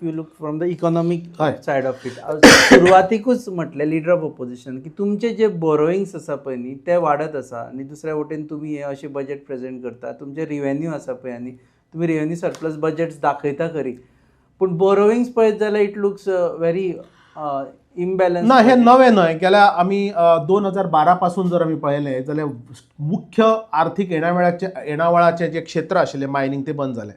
You look from the economic हय. Said of it सुरवातीकूच म्हटलें leader of opposition की तुमचे जे बोरोईंग्स आसा पळय न्ही ते वाडत आसा आनी दुसऱ्या वटेन तुमी हे अशें बजेट प्रेजेंट करता तुमचे रिवेन्यू आसा पळय आनी तुमी रिवेन्यू सरप्लस बजेट्स दाखयता खरी पूण बोरोईंग्स पळयत जाल्यार इट लुक्स व्हेरी इम्बॅलन्स. ना हे नवें न्हय गेल्या आमी 2012 पासून जर आमी पळयलें जाल्यार मुख्य आर्थीक येणावळाचे जे क्षेत्र आशिल्लें मायनींग ते बंद जालें.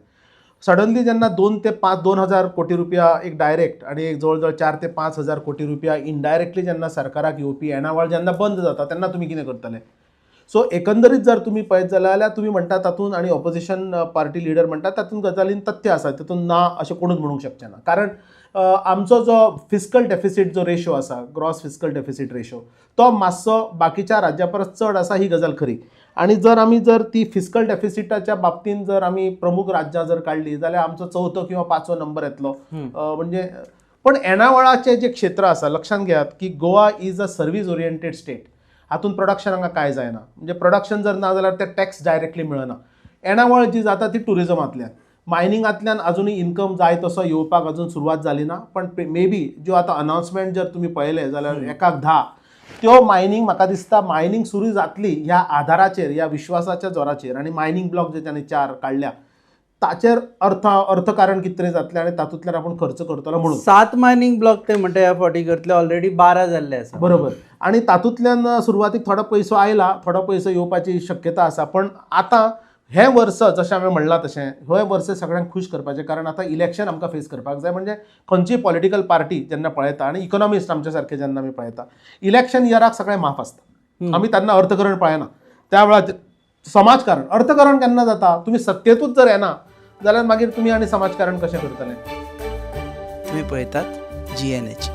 सडनली जेन्ना 2 ते 5,000 कोटी रुपया एक डायरेक्ट आणि एक जवळ जवळ 4 ते 5,000 कोटी रुपया इनडायरेक्टली जेन्ना सरकाराक येवपी येणावळ जेन्ना बंद जाता तेन्ना तुमी कितें करतले. सो एकंदरीत जर तुम्ही पळयत जाल्यार तुमी म्हणटा तातूंत आणि ऑपोजिशन पार्टी लिडर म्हणटा तातूंत गजालीन तथ्य आसा तातूंत ना अशें कोणूच म्हणूंक शकचें ना. कारण आमचो जो फिस्कल डेफिसीट जो रेशो आसा ग्रॉस फिस्कल डेफिसीट रेशो तो मातसो बाकीच्या राज्यां परस चड आसा ही गजाल खरी. आणि जर आमी जर ती फिस्कल डेफिसिटाच्या बाबतींत जर आमी प्रमुख राज्यां जर काडली जाल्यार आमचो 4थो किंवा 5वो नंबर येतलो. म्हणजे पण येणावळाचे जे क्षेत्र आसा लक्षात घेयात की Goa is a service oriented state. हातूंत प्रोडक्शन हांगा कांय जायना. म्हणजे प्रोडक्शन जर ना जाल्यार ते टॅक्स डायरेक्टली मेळना. येणावळ जी जाता ती टुरिजमांतल्यान मायनिंगांतल्यान अजुनूय इन्कम जाय तसो येवपाक अजून सुरवात जाली ना. पण मे बी ज्यो आतां अनाउन्समेंट जर तुमी पळयले जाल्यार एकाक 10 त्यो मायनींग म्हाका दिसता मायनींग सुरू जातली ह्या आधाराचेर ह्या विश्वासाच्या जोराचेर आनी मायनींग ब्लॉक जे तांणी 4 काडल्या ताचेर अर्थकारण कितें तरी जातलें आनी तातूंतल्यान आपूण खर्च करतलो म्हणून 7 मायनींग ब्लॉक ते म्हणटा ह्या फावटी करतले ऑलरेडी 12 जाल्ले आसा. बरोबर. आणि तातूंतल्यान सुरवातीक थोडो पयसो आयला थोडो पयसो येवपाची शक्यता आसा. पण आतां हे वर्स जशें हांवें म्हणलां तशें हे वर्स सगळ्यांक खूश करपाचें. कारण आतां इलेक्शन आमकां फेस करपाक जाय. म्हणजे खंयचीय पॉलिटिकल पार्टी जेन्ना पळयता आनी इकॉनॉमिस्ट आमच्या सारके जेन्ना आमी पळयता इलेक्शन इयराक सगळें माफ आसता. आमी तेन्ना अर्थकरण पळयना. त्या वेळार समाजकारण अर्थकरण केन्ना जाता तुमी सत्तेतूच जर येना जाल्यार मागीर तुमी आनी समाजकारण कशें करतले. तुम्ही पळयतात GNH.